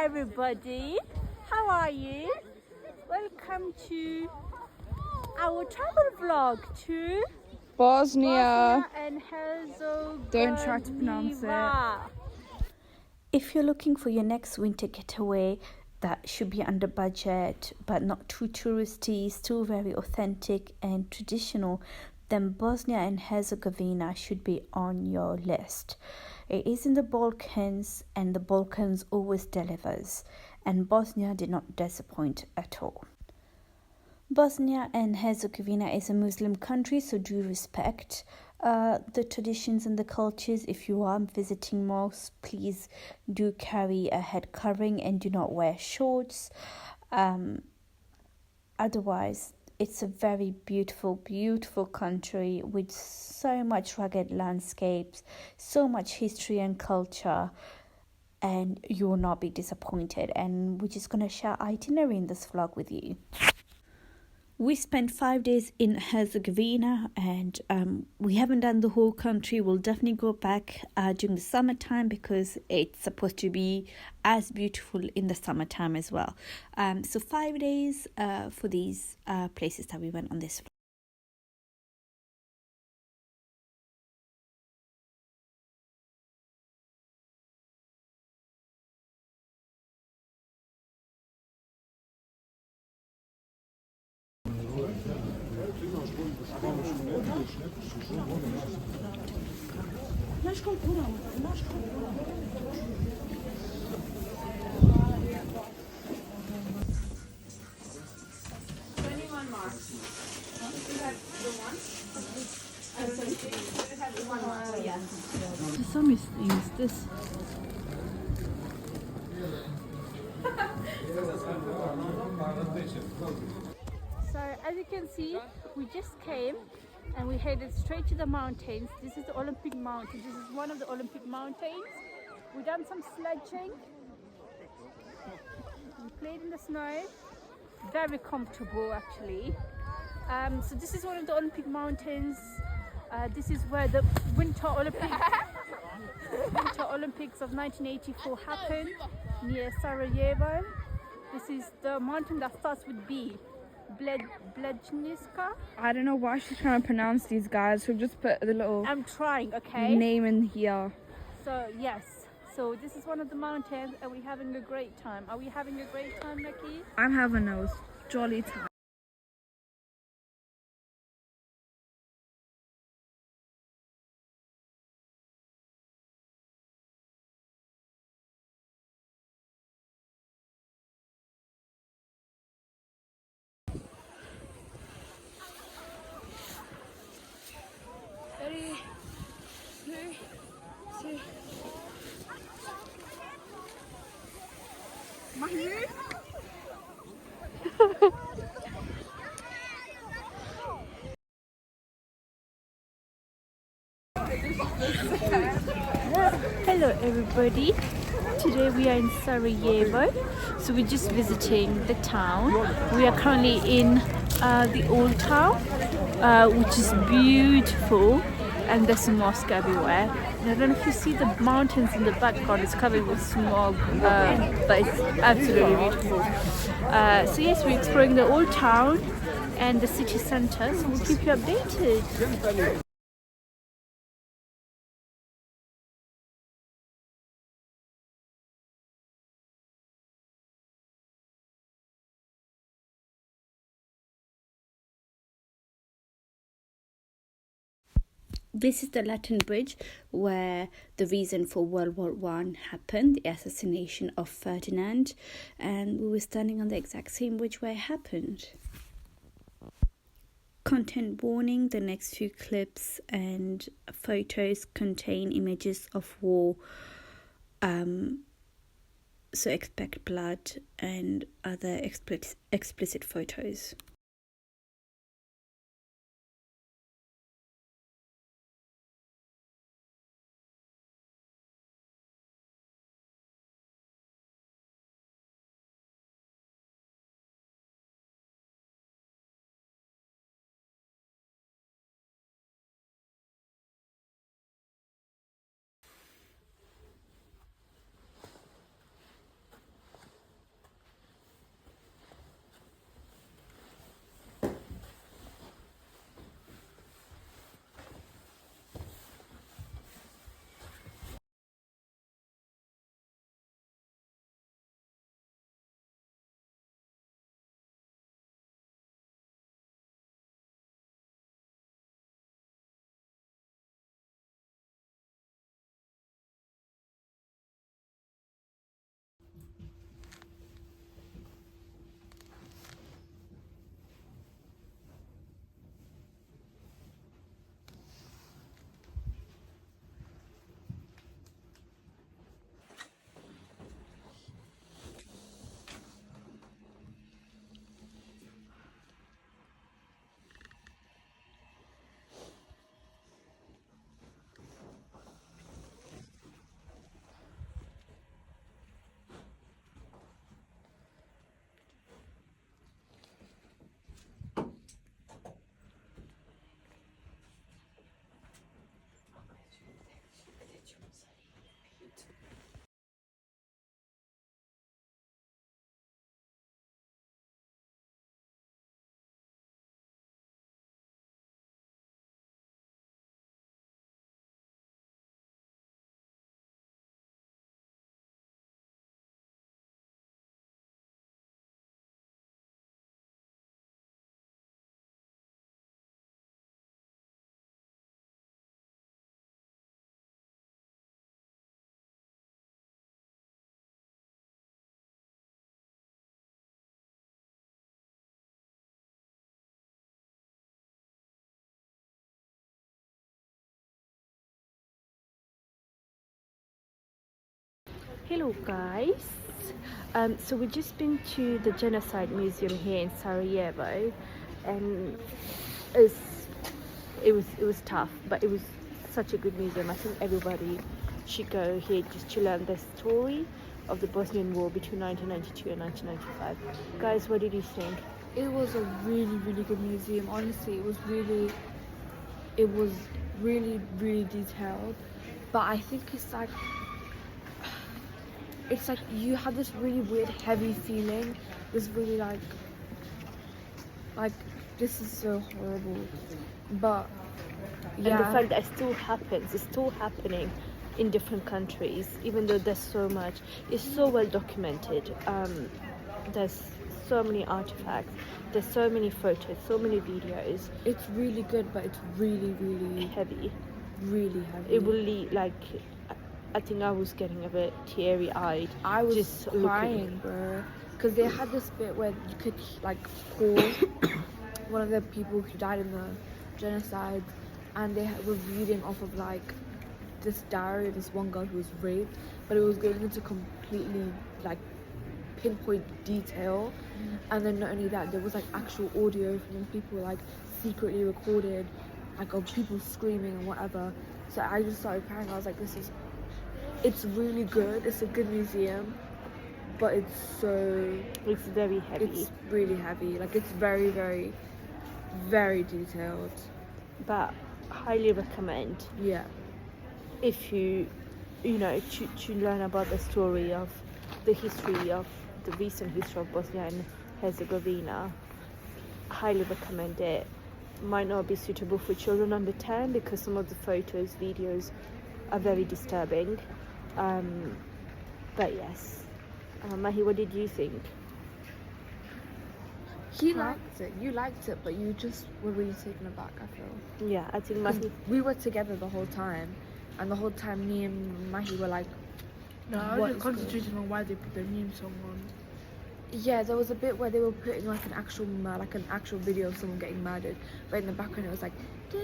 everybody, how are you? Welcome to our travel vlog to Bosnia and Herzegovina. Don't try to pronounce it. If you're looking for your next winter getaway that should be under budget but not too touristy, still very authentic and traditional, then Bosnia and Herzegovina should be on your list. It is in the Balkans, and the Balkans always delivers, and Bosnia did not disappoint at all. Bosnia and Herzegovina is a Muslim country, so do respect the traditions and the cultures. If you are visiting mosques, please do carry a head covering and do not wear shorts. Otherwise, it's a very beautiful, beautiful country with so much rugged landscapes, so much history and culture, and you will not be disappointed. And we're just going to share itinerary in this vlog with you. We spent 5 days in Herzegovina, and we haven't done the whole country. We'll definitely go back during the summertime because it's supposed to be as beautiful in the summertime as well. So 5 days for these places that we went on this. For some is this. So as you can see, we just came and we headed straight to the mountains. This is the Olympic Mountain. This is one of the Olympic mountains. We done some sledging. We played in the snow. Very comfortable actually. So this is one of the Olympic mountains. This is where the Winter Olympics of 1984 happened, near Sarajevo. This is the mountain that starts with B. Bledniska. I don't know why she's trying to pronounce these guys, so just put the little I'm trying, okay? name in here. So yes, so this is one of the mountains and we're having a great time. Are we having a great time, Nikki? I'm having a jolly time. Ready? 3, 2. Mahmoud? Hello everybody, today we are in Sarajevo, so we're just visiting the town. We are currently in the old town, which is beautiful, and there's a mosque everywhere. And I don't know if you see the mountains in the background, it's covered with smog, but it's absolutely beautiful. So yes, we're exploring the old town and the city centre, so we'll keep you updated. This is the Latin Bridge, where the reason for World War I happened, the assassination of Ferdinand, and we were standing on the exact same bridge where it happened. Content warning: the next few clips and photos contain images of war, so expect blood and other explicit photos. Hello guys. So we've just been to the Genocide Museum here in Sarajevo, and it's, it was tough, but it was such a good museum. I think everybody should go here just to learn the story of the Bosnian War between 1992 and 1995. Guys, what did you think? It was a really, really good museum. Honestly, it was really detailed. But I think it's like you had this really weird, heavy feeling. This really like this is so horrible. But And the yeah, fact that it still happens, it's still happening in different countries, even though there's so much, it's so well documented. There's so many artifacts, there's so many photos, so many videos. it's really good, but it's really, Heavy. really heavy. It will lead, like, I think I was getting a bit teary-eyed. I was just crying, looking. bro, because they had this bit where you could like pause one of the people who died in the genocide, and they were reading off of like this diary of this one girl who was raped, but it was going into completely like pinpoint detail. And then not only that, there was like actual audio from people like secretly recorded, like of people screaming and whatever. So I just started crying. I was like, it's really good. It's a good museum, but It's very heavy. it's really heavy. Like it's very, very detailed. But highly recommend Yeah. if you know, to learn about the story of the history of the recent history of Bosnia and Herzegovina. Highly recommend it. Might not be suitable for children under 10 because some of the photos, videos are very disturbing. But yes. Mahi, what did you think? He liked it. You liked it, but you just were really taken aback, I feel. Yeah, I think 'Cause Mahi. we were together the whole time, and the whole time me and Mahi were like, No, I what was is just concentrating on why they put the meme song on. yeah, there was a bit where they were putting like an actual video of someone getting murdered, but in the background it was like dun,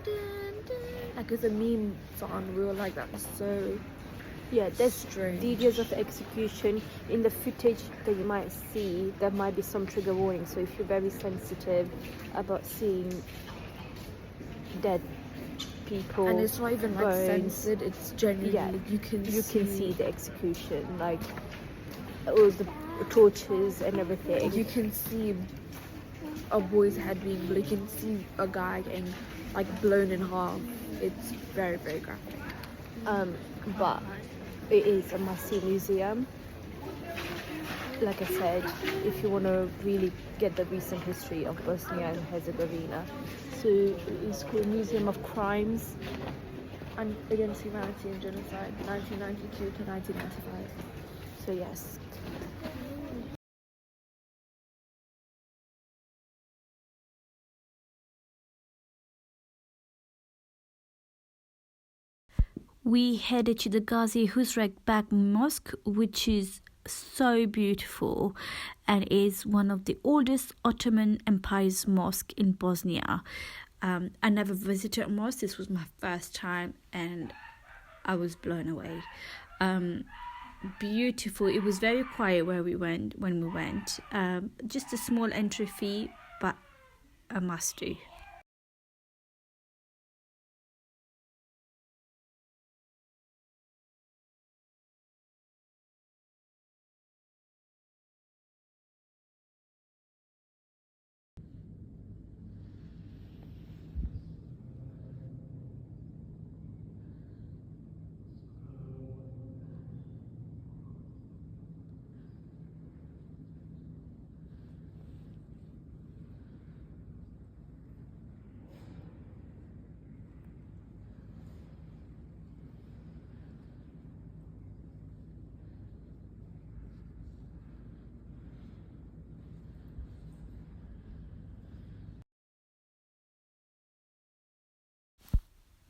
dun, dun, like it's a meme song. We were like, that was so Yeah, there's strange. videos of the execution. In the footage that you might see, there might be some trigger warning. So if you're very sensitive about seeing dead people, And it's not even like bones, censored. It's genuinely yeah, you can see the execution, like all the torches and everything. You can see a boy's head being, you can see a guy getting like blown in half. It's very, very graphic. But it is a must-see museum. Like I said, if you want to really get the recent history of Bosnia and Herzegovina, so it's called Museum of Crimes And against humanity and genocide, 1992 to 1995. So yes. We headed to the Gazi Husrek Beg Mosque, which is so beautiful and is one of the oldest Ottoman Empire's mosque in Bosnia. I never visited a mosque. This was my first time and I was blown away. Beautiful. It was very quiet when we went. Just a small entry fee, but a must do.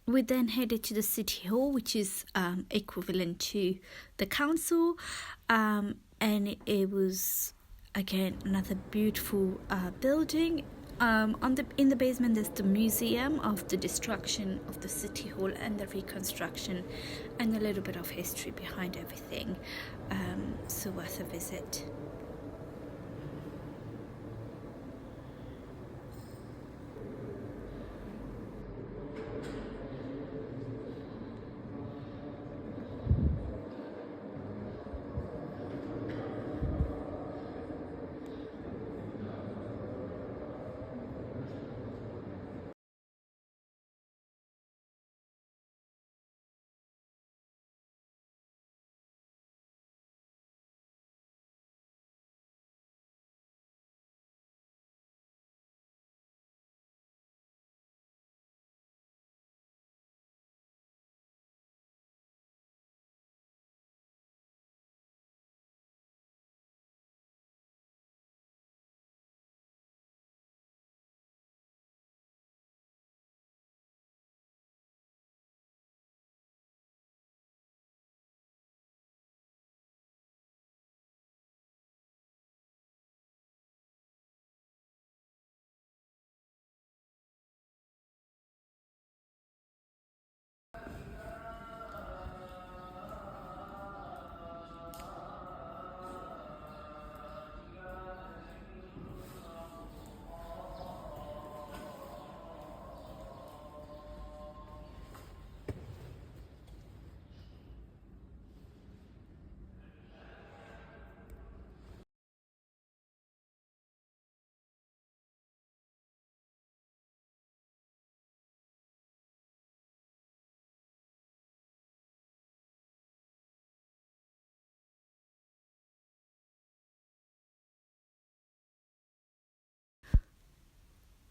We then headed to the city hall, which is equivalent to the council, and it was again another beautiful building. In the basement there's the museum of the destruction of the city hall and the reconstruction, and a little bit of history behind everything. So worth a visit.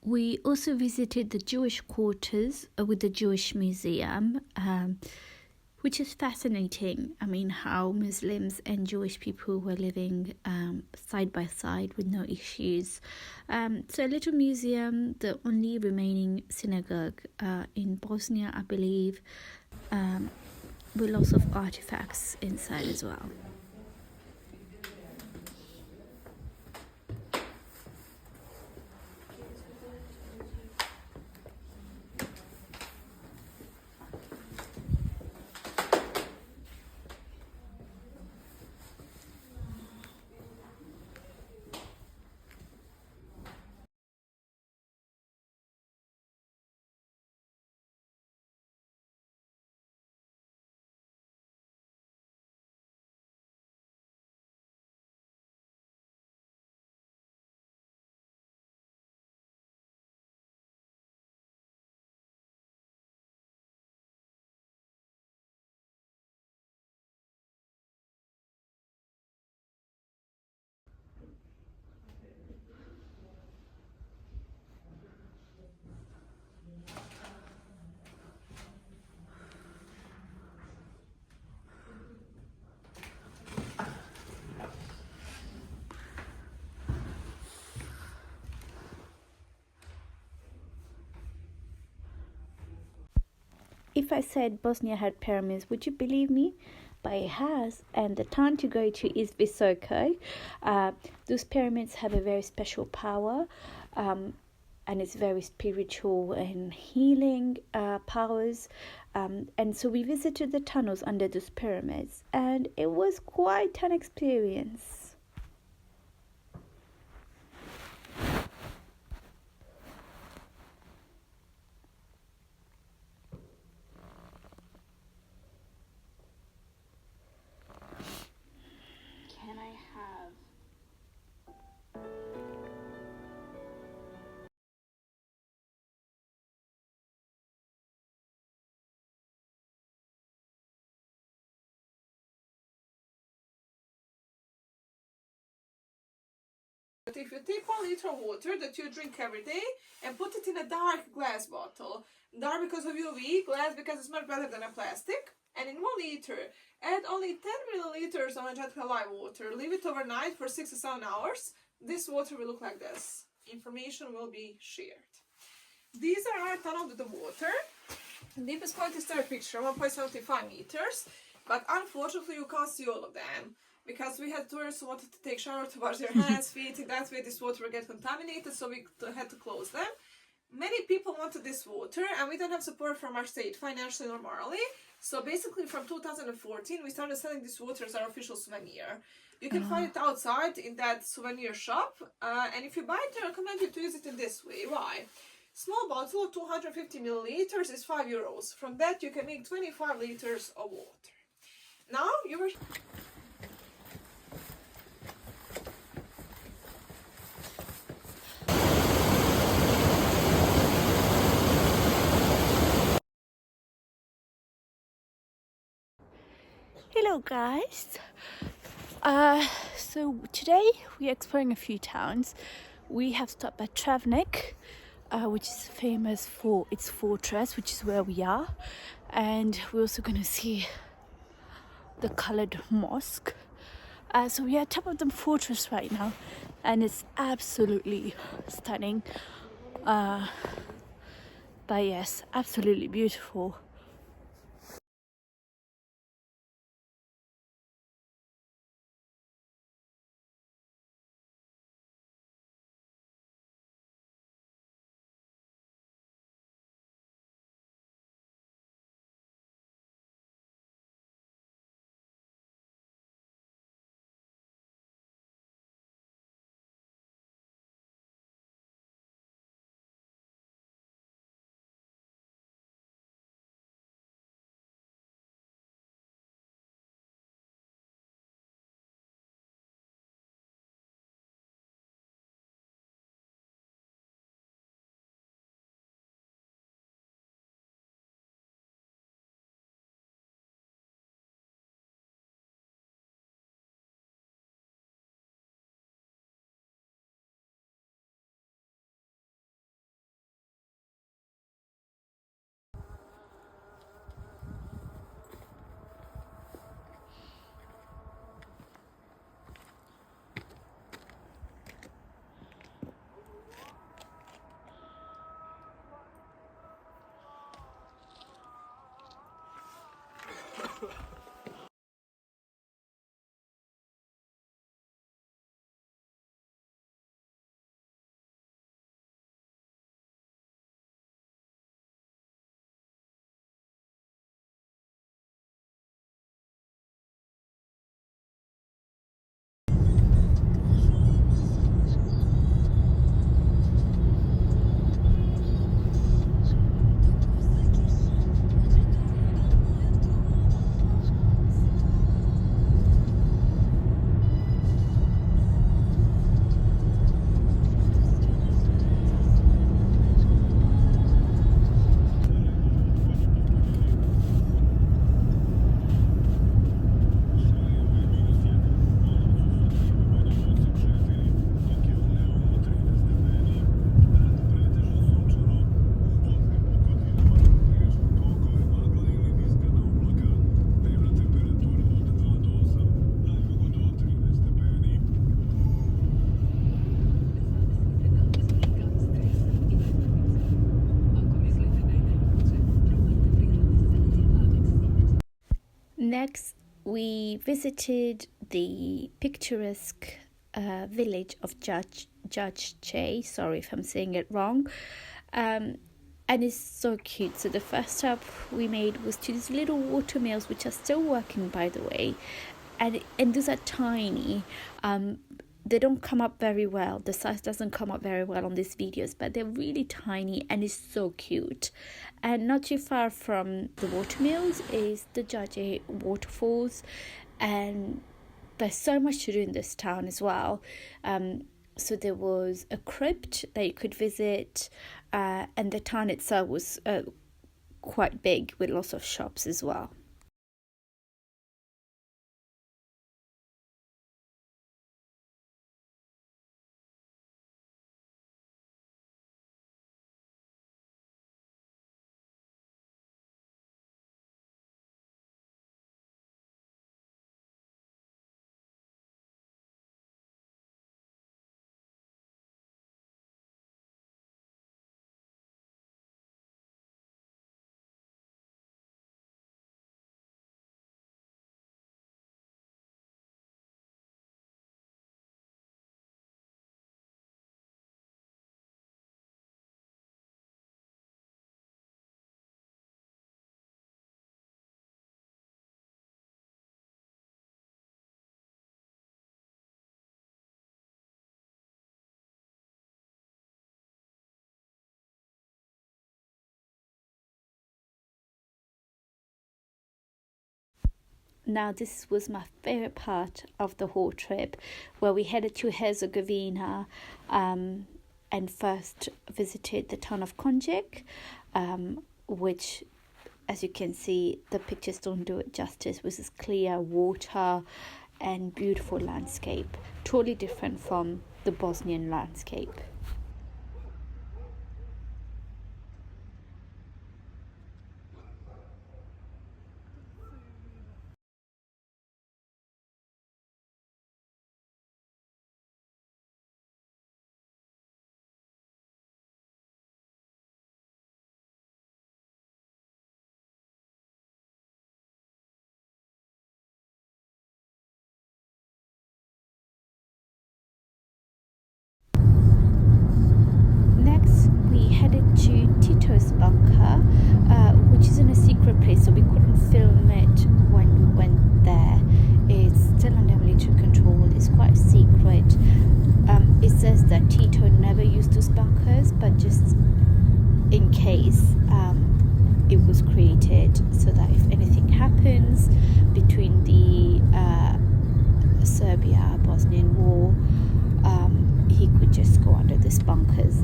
We also visited the Jewish quarters with the Jewish Museum, which is fascinating. I mean, how Muslims and Jewish people were living side by side with no issues. So a little museum, the only remaining synagogue in Bosnia, I believe, with lots of artifacts inside as well. If I said Bosnia had pyramids, would you believe me? But it has, and the town to go to is Visoko. Those pyramids have a very special power, and it's very spiritual and healing powers. And so we visited the tunnels under those pyramids, and it was quite an experience. Can I have But if you take 1 liter of water that you drink every day and put it in a dark glass bottle, dark because of UV, glass because it's much better than a plastic, and in 1 liter, add only 10 milliliters of Angetica lime water, leave it overnight for 6 to 7 hours, this water will look like this. Information will be shared. These are our tunnel with the water. Deepest point is third picture, 1.75 meters, but unfortunately you can't see all of them. because we had tourists who wanted to take shower to wash their hands, feet, and that way this water would get contaminated, so we had to close them. Many people wanted this water, and we don't have support from our state financially or morally. So basically, from 2014, we started selling this water as our official souvenir. You can find it outside in that souvenir shop, and if you buy it, I recommend you to use it in this way. Why? Small bottle of 250 milliliters is €5. From that, you can make 25 liters of water. Now you were. Hello guys, so today we are exploring a few towns. We have stopped at Travnik, which is famous for its fortress, which is where we are, and we're also going to see the colored mosque. So we are at top of the fortress right now, and it's absolutely stunning, but yes, absolutely beautiful. Next, we visited the picturesque village of Judge Che. Sorry if I'm saying it wrong. And it's so cute. So the first stop we made was to these little water mills, which are still working, by the way. And those are tiny. They don't come up very well. The size doesn't come up very well on these videos, but they're really tiny and it's so cute. And not too far from the watermills is the Jaje waterfalls, and there's so much to do in this town as well. So there was a crypt that you could visit, and the town itself was quite big with lots of shops as well. Now, this was my favorite part of the whole trip, where we headed to Herzegovina and first visited the town of Konjic, which, as you can see, the pictures don't do it justice, with this clear water and beautiful landscape, totally different from the Bosnian landscape. Next, we headed to Tito's bunker, which is in a secret place, so we couldn't film it when we went there. It's still under military control, it's quite secret. It says that Tito never used those bunkers, but just in case, it was created so that if anything happens between the Serbia-Bosnian war, he could just go under these bunkers.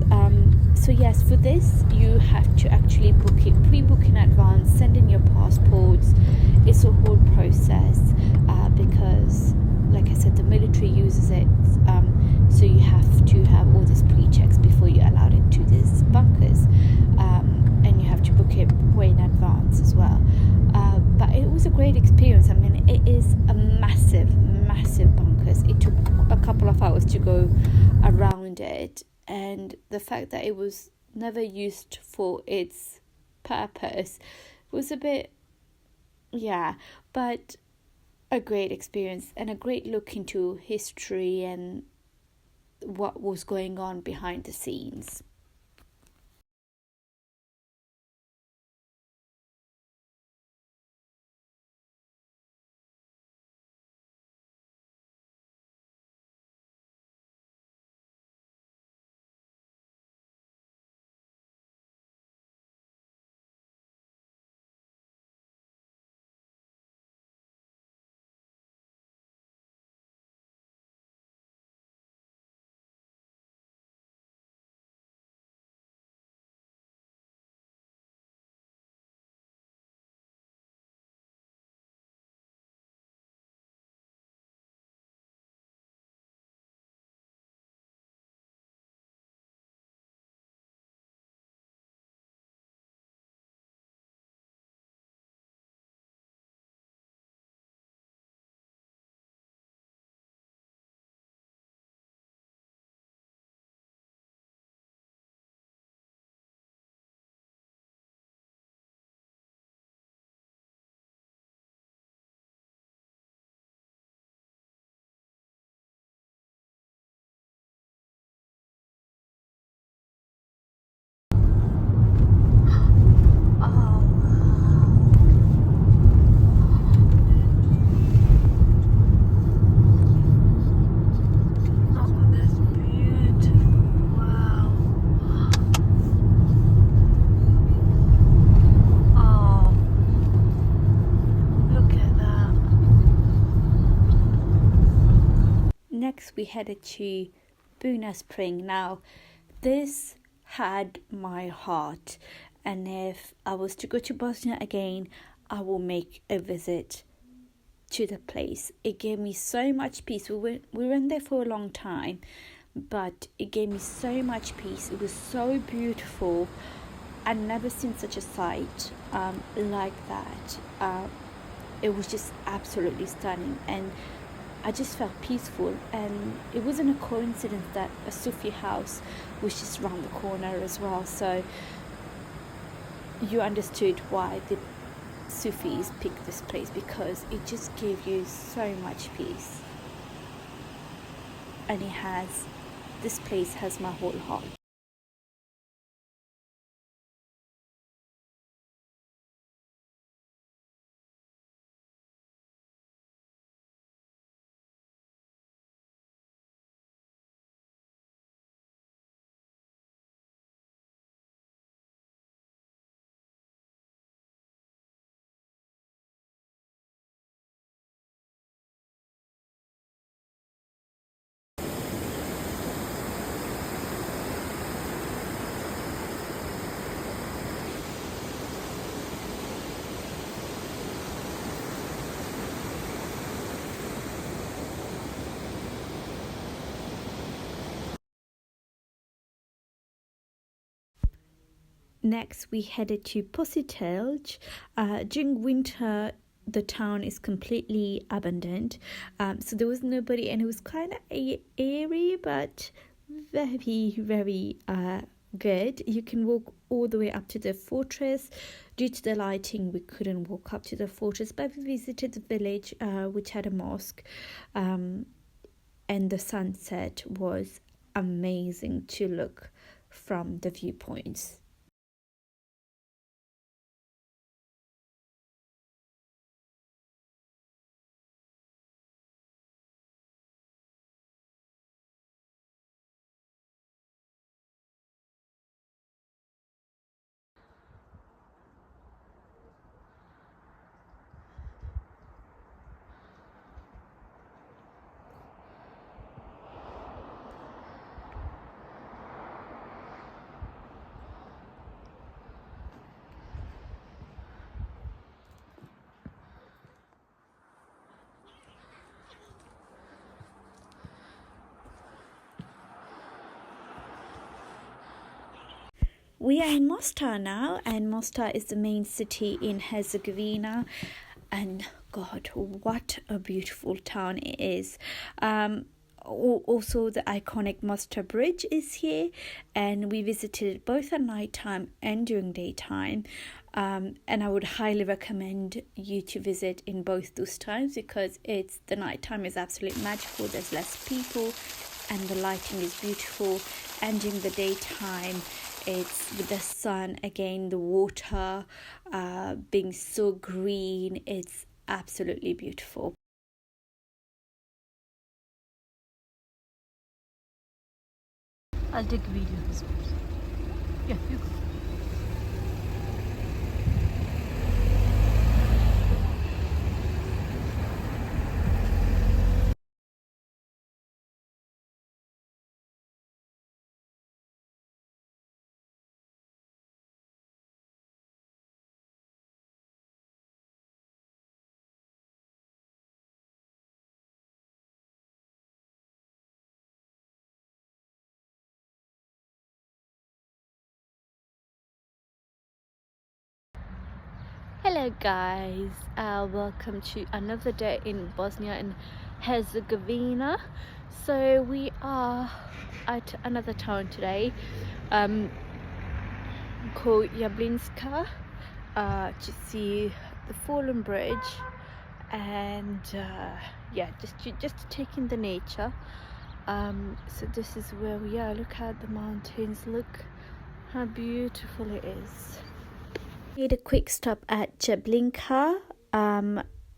So yes, for this you have to actually book it, pre-book in advance, send in your passports. It's a whole process, because, like I said, the military uses it, so you have to have all these pre-checks before you're allowed into these bunkers, and you have to book it way in advance as well. But it was a great experience. I mean, it is a massive bunkers. It took a couple of hours to go around it, and the fact that it was never used for its purpose was a bit, but a great experience and a great look into history and what was going on behind the scenes. Next, we headed to Buna Spring. Now, this had my heart, and if I was to go to Bosnia again, I will make a visit to the place. It gave me so much peace. We weren't there for a long time, but it gave me so much peace. It was so beautiful. I'd never seen such a sight like that. It was just absolutely stunning, and I just felt peaceful. And it wasn't a coincidence that a Sufi house was just around the corner as well, so you understood why the Sufis picked this place, because it just gave you so much peace. And this place has my whole heart. Next, we headed to Positelj. During winter, the town is completely abandoned, so there was nobody, and it was kind of airy, but very good. You can walk all the way up to the fortress. Due to the lighting, we couldn't walk up to the fortress, but we visited the village, which had a mosque, and the sunset was amazing to look from the viewpoints. We are in Mostar now, and Mostar is the main city in Herzegovina, and God, what a beautiful town it is. Also, the iconic Mostar Bridge is here, and we visited both at night time and during daytime. And I would highly recommend you to visit in both those times, because the nighttime is absolutely magical. There's less people, and the lighting is beautiful. And during the daytime, it's with the sun, again, the water being so green. It's absolutely beautiful. I'll take a video of this. Yeah, you go. Hello guys, welcome to another day in Bosnia and Herzegovina. So we are at another town today called Jablinska to see the fallen bridge, and yeah, just to take in the nature. So this is where we are. Look at the mountains, look how beautiful it is. Made a quick stop at Jablinka,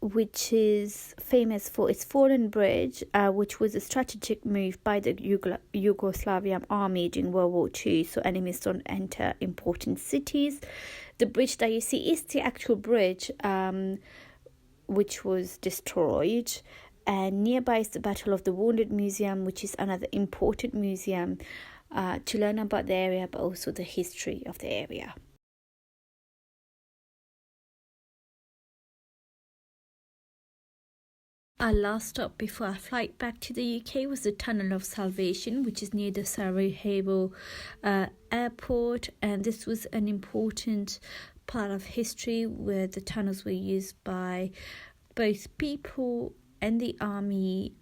which is famous for its fallen bridge, which was a strategic move by the Yugoslavian army during World War II, so enemies don't enter important cities. The bridge that you see is the actual bridge, which was destroyed. And nearby is the Battle of the Wounded Museum, which is another important museum to learn about the area, but also the history of the area. Our last stop before our flight back to the UK was the Tunnel of Salvation, which is near the Sarajevo airport, and this was an important part of history where the tunnels were used by both people and the army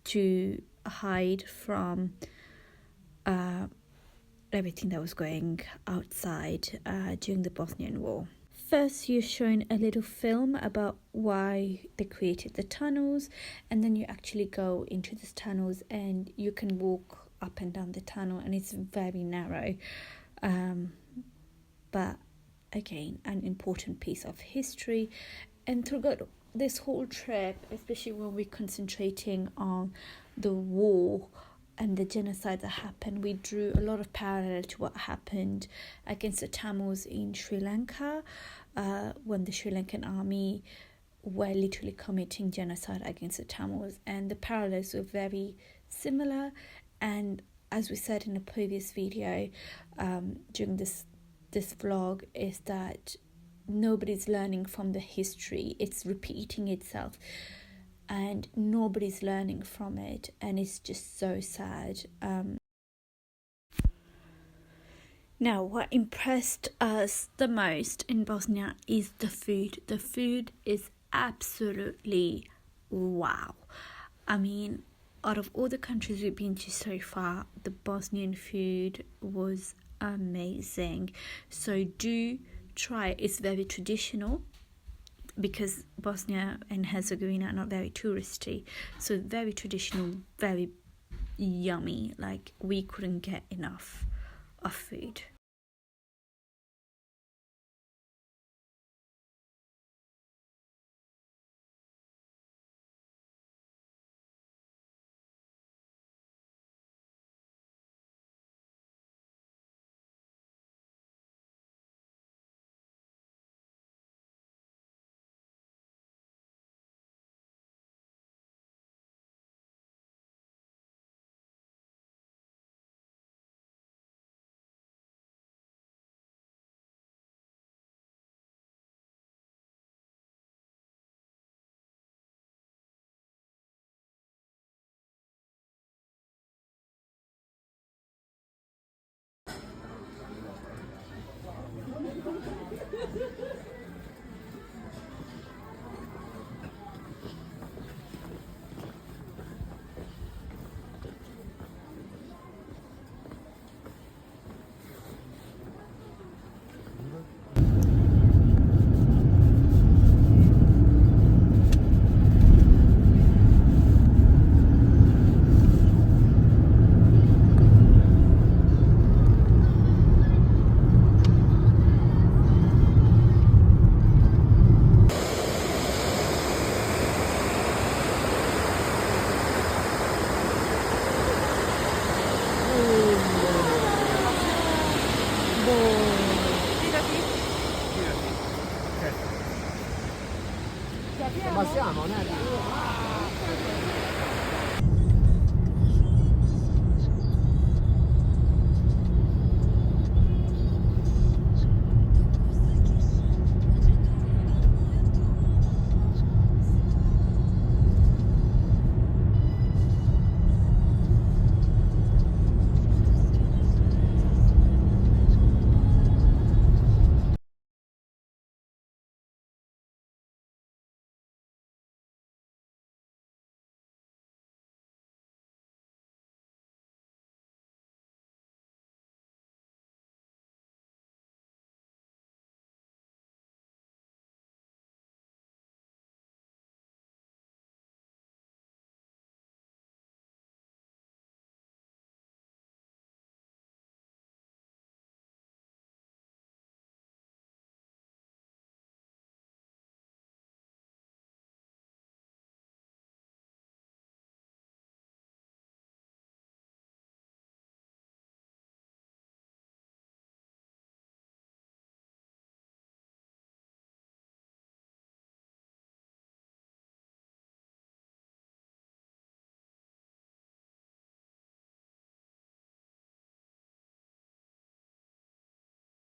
to hide from everything that was going outside during the Bosnian War. First, you're shown a little film about why they created the tunnels, and then you actually go into these tunnels and you can walk up and down the tunnel, and it's very narrow. But again, an important piece of history. And throughout this whole trip, especially when we're concentrating on the war and the genocide that happened, we drew a lot of parallel to what happened against the Tamils in Sri Lanka, when the Sri Lankan army were literally committing genocide against the Tamils, and the parallels were very similar. And as we said in a previous video during this vlog, is that nobody's learning from the history. It's repeating itself, and nobody's learning from it, and it's just so sad. Now, what impressed us the most in Bosnia is the food. The food is absolutely wow. I mean, out of all the countries we've been to so far, the Bosnian food was amazing. So do try. It's very traditional because Bosnia and Herzegovina are not very touristy. So very traditional, very yummy. Like, we couldn't get enough of food. Passiamo, né?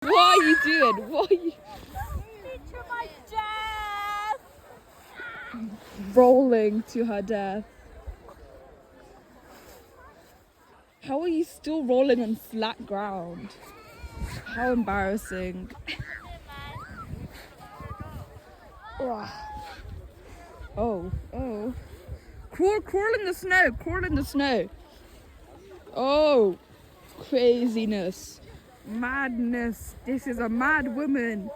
What are you doing? What are you? To my death! Rolling to her death. How are you still rolling on flat ground? How embarrassing. Oh, oh. Crawl in the snow, crawl in the snow. Oh, craziness. Madness. This is a mad woman.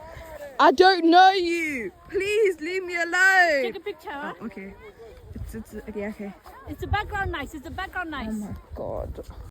I don't know you. Please leave me alone. Take a picture. Oh, okay. It's okay, okay. Is the background nice? Is the background nice? Oh my god.